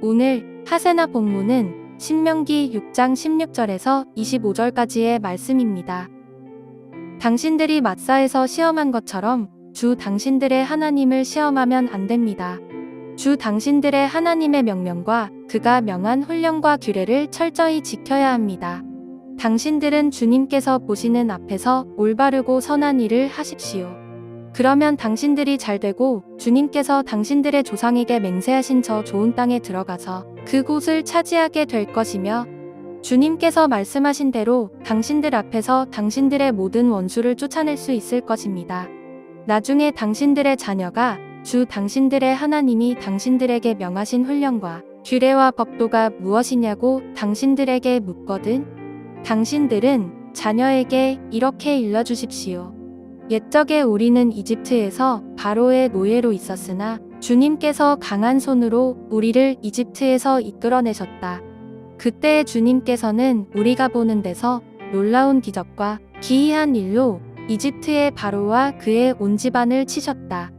오늘 하세나 본문은 신명기 6장 16절에서 25절까지의 말씀입니다. 당신들이 마사에서 시험한 것처럼 주 당신들의 하나님을 시험하면 안 됩니다. 주 당신들의 하나님의 명령과 그가 명한 훈령과 규례를 철저히 지켜야 합니다. 당신들은 주님께서 보시는 앞에서 올바르고 선한 일을 하십시오. 그러면 당신들이 잘되고 주님께서 당신들의 조상에게 맹세하신 저 좋은 땅에 들어가서 그곳을 차지하게 될 것이며 주님께서 말씀하신 대로 당신들 앞에서 당신들의 모든 원수를 쫓아낼 수 있을 것입니다. 나중에 당신들의 자녀가 주 당신들의 하나님이 당신들에게 명하신 훈령과 규례와 법도가 무엇이냐고 당신들에게 묻거든 당신들은 자녀에게 이렇게 일러주십시오. 옛적에 우리는 이집트에서 바로의 노예로 있었으나 주님께서 강한 손으로 우리를 이집트에서 이끌어내셨다. 그때 주님께서는 우리가 보는 데서 놀라운 기적과 기이한 일로 이집트의 바로와 그의 온 집안을 치셨다.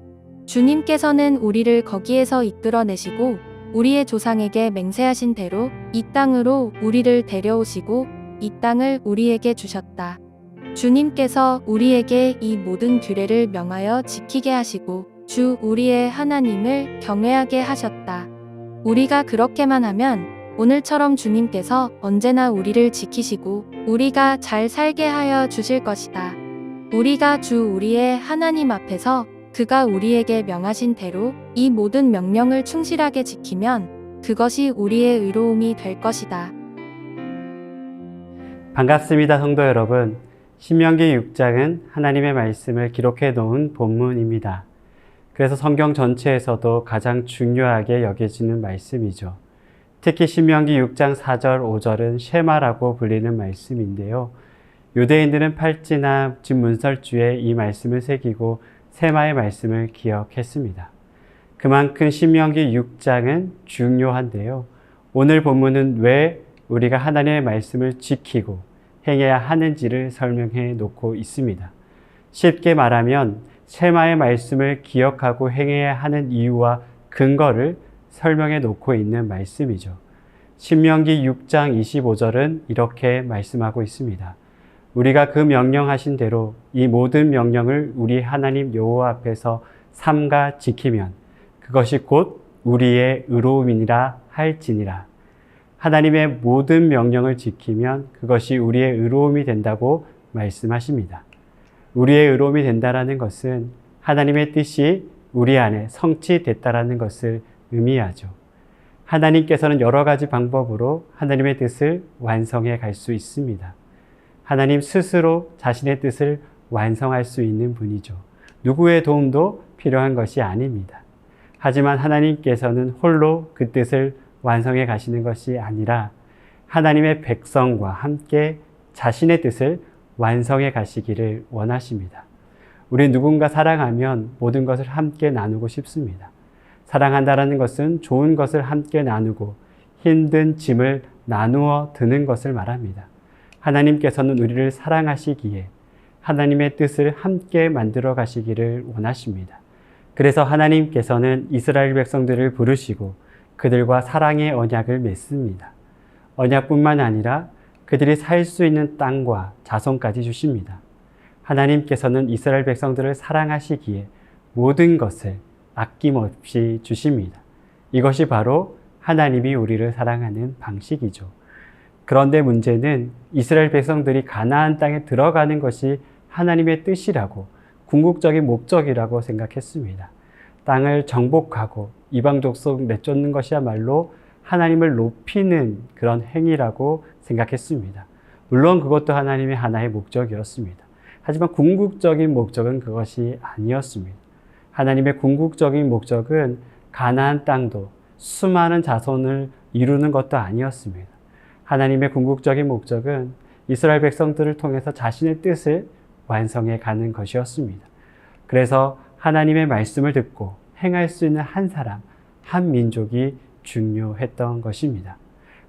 주님께서는 우리를 거기에서 이끌어내시고 우리의 조상에게 맹세하신 대로 이 땅으로 우리를 데려오시고 이 땅을 우리에게 주셨다. 주님께서 우리에게 이 모든 규례를 명하여 지키게 하시고 주 우리의 하나님을 경외하게 하셨다. 우리가 그렇게만 하면 오늘처럼 주님께서 언제나 우리를 지키시고 우리가 잘 살게 하여 주실 것이다. 우리가 주 우리의 하나님 앞에서 그가 우리에게 명하신 대로 이 모든 명령을 충실하게 지키면 그것이 우리의 의로움이 될 것이다. 반갑습니다, 성도 여러분. 신명기 6장은 하나님의 말씀을 기록해 놓은 본문입니다. 그래서 성경 전체에서도 가장 중요하게 여겨지는 말씀이죠. 특히 신명기 6장 4절, 5절은 쉐마라고 불리는 말씀인데요. 유대인들은 팔찌나 문설주에 이 말씀을 새기고 세마의 말씀을 기억했습니다. 그만큼 신명기 6장은 중요한데요. 오늘 본문은 왜 우리가 하나님의 말씀을 지키고 행해야 하는지를 설명해 놓고 있습니다. 쉽게 말하면 세마의 말씀을 기억하고 행해야 하는 이유와 근거를 설명해 놓고 있는 말씀이죠. 신명기 6장 25절은 이렇게 말씀하고 있습니다. 우리가 그 명령하신 대로 이 모든 명령을 우리 하나님 여호와 앞에서 삼가 지키면 그것이 곧 우리의 의로움이니라 할지니라. 하나님의 모든 명령을 지키면 그것이 우리의 의로움이 된다고 말씀하십니다. 우리의 의로움이 된다라는 것은 하나님의 뜻이 우리 안에 성취됐다라는 것을 의미하죠. 하나님께서는 여러 가지 방법으로 하나님의 뜻을 완성해 갈 수 있습니다. 하나님 스스로 자신의 뜻을 완성할 수 있는 분이죠. 누구의 도움도 필요한 것이 아닙니다. 하지만 하나님께서는 홀로 그 뜻을 완성해 가시는 것이 아니라 하나님의 백성과 함께 자신의 뜻을 완성해 가시기를 원하십니다. 우리 누군가 사랑하면 모든 것을 함께 나누고 싶습니다. 사랑한다라는 것은 좋은 것을 함께 나누고 힘든 짐을 나누어 드는 것을 말합니다. 하나님께서는 우리를 사랑하시기에 하나님의 뜻을 함께 만들어 가시기를 원하십니다. 그래서 하나님께서는 이스라엘 백성들을 부르시고 그들과 사랑의 언약을 맺습니다. 언약뿐만 아니라 그들이 살 수 있는 땅과 자손까지 주십니다. 하나님께서는 이스라엘 백성들을 사랑하시기에 모든 것을 아낌없이 주십니다. 이것이 바로 하나님이 우리를 사랑하는 방식이죠. 그런데 문제는 이스라엘 백성들이 가나안 땅에 들어가는 것이 하나님의 뜻이라고 궁극적인 목적이라고 생각했습니다. 땅을 정복하고 이방 족속 내쫓는 것이야말로 하나님을 높이는 그런 행위라고 생각했습니다. 물론 그것도 하나님의 하나의 목적이었습니다. 하지만 궁극적인 목적은 그것이 아니었습니다. 하나님의 궁극적인 목적은 가나안 땅도 수많은 자손을 이루는 것도 아니었습니다. 하나님의 궁극적인 목적은 이스라엘 백성들을 통해서 자신의 뜻을 완성해 가는 것이었습니다. 그래서 하나님의 말씀을 듣고 행할 수 있는 한 사람, 한 민족이 중요했던 것입니다.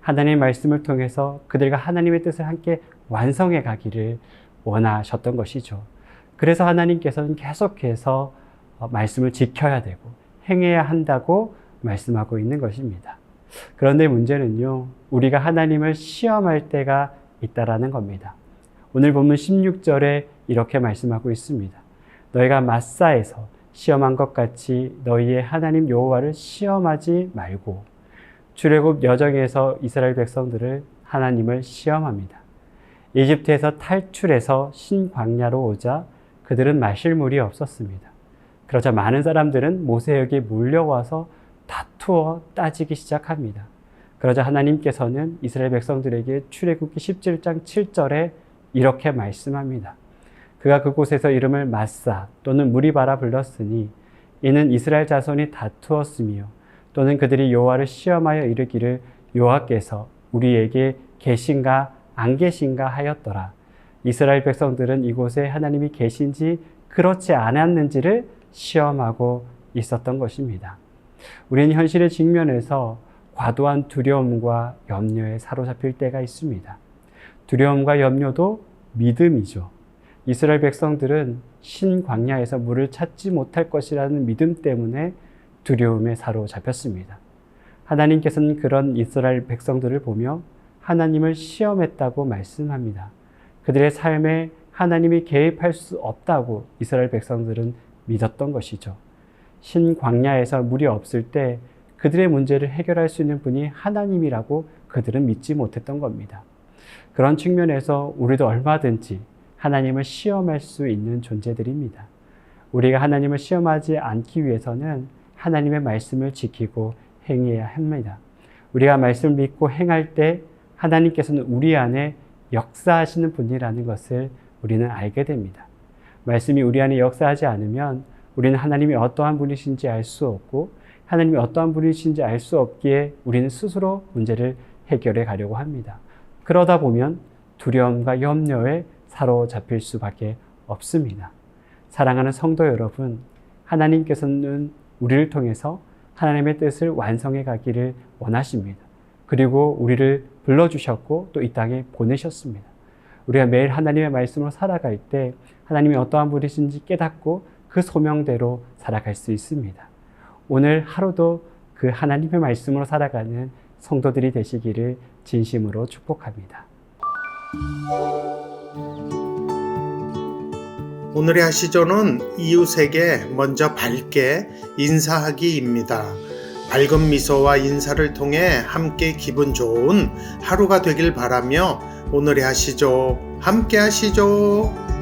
하나님의 말씀을 통해서 그들과 하나님의 뜻을 함께 완성해 가기를 원하셨던 것이죠. 그래서 하나님께서는 계속해서 말씀을 지켜야 되고 행해야 한다고 말씀하고 있는 것입니다. 그런데 문제는요, 우리가 하나님을 시험할 때가 있다라는 겁니다. 오늘 본문 16절에 이렇게 말씀하고 있습니다. 너희가 마사에서 시험한 것 같이 너희의 하나님 여호와를 시험하지 말고. 출애굽 여정에서 이스라엘 백성들을 하나님을 시험합니다. 이집트에서 탈출해서 신광야로 오자 그들은 마실 물이 없었습니다. 그러자 많은 사람들은 모세에게 몰려와서 다투어 따지기 시작합니다. 그러자 하나님께서는 이스라엘 백성들에게 출애굽기 17장 7절에 이렇게 말씀합니다. 그가 그곳에서 이름을 마사 또는 무리바라 불렀으니 이는 이스라엘 자손이 다투었으며 또는 그들이 여호와를 시험하여 이르기를 여호와께서 우리에게 계신가 안 계신가 하였더라. 이스라엘 백성들은 이곳에 하나님이 계신지 그렇지 않았는지를 시험하고 있었던 것입니다. 우리는 현실의 직면에서 과도한 두려움과 염려에 사로잡힐 때가 있습니다. 두려움과 염려도 믿음이죠. 이스라엘 백성들은 신광야에서 물을 찾지 못할 것이라는 믿음 때문에 두려움에 사로잡혔습니다. 하나님께서는 그런 이스라엘 백성들을 보며 하나님을 시험했다고 말씀합니다. 그들의 삶에 하나님이 개입할 수 없다고 이스라엘 백성들은 믿었던 것이죠. 신광야에서 물이 없을 때 그들의 문제를 해결할 수 있는 분이 하나님이라고 그들은 믿지 못했던 겁니다. 그런 측면에서 우리도 얼마든지 하나님을 시험할 수 있는 존재들입니다. 우리가 하나님을 시험하지 않기 위해서는 하나님의 말씀을 지키고 행해야 합니다. 우리가 말씀을 믿고 행할 때 하나님께서는 우리 안에 역사하시는 분이라는 것을 우리는 알게 됩니다. 말씀이 우리 안에 역사하지 않으면 우리는 하나님이 어떠한 분이신지 알 수 없고 하나님이 어떠한 분이신지 알 수 없기에 우리는 스스로 문제를 해결해 가려고 합니다. 그러다 보면 두려움과 염려에 사로잡힐 수밖에 없습니다. 사랑하는 성도 여러분, 하나님께서는 우리를 통해서 하나님의 뜻을 완성해 가기를 원하십니다. 그리고 우리를 불러주셨고 또 이 땅에 보내셨습니다. 우리가 매일 하나님의 말씀으로 살아갈 때 하나님이 어떠한 분이신지 깨닫고 그 소명대로 살아갈 수 있습니다. 오늘 하루도 그 하나님의 말씀으로 살아가는 성도들이 되시기를 진심으로 축복합니다. 오늘의 하시조는 이웃에게 먼저 밝게 인사하기입니다. 밝은 미소와 인사를 통해 함께 기분 좋은 하루가 되길 바라며 오늘의 하시조 함께 하시죠.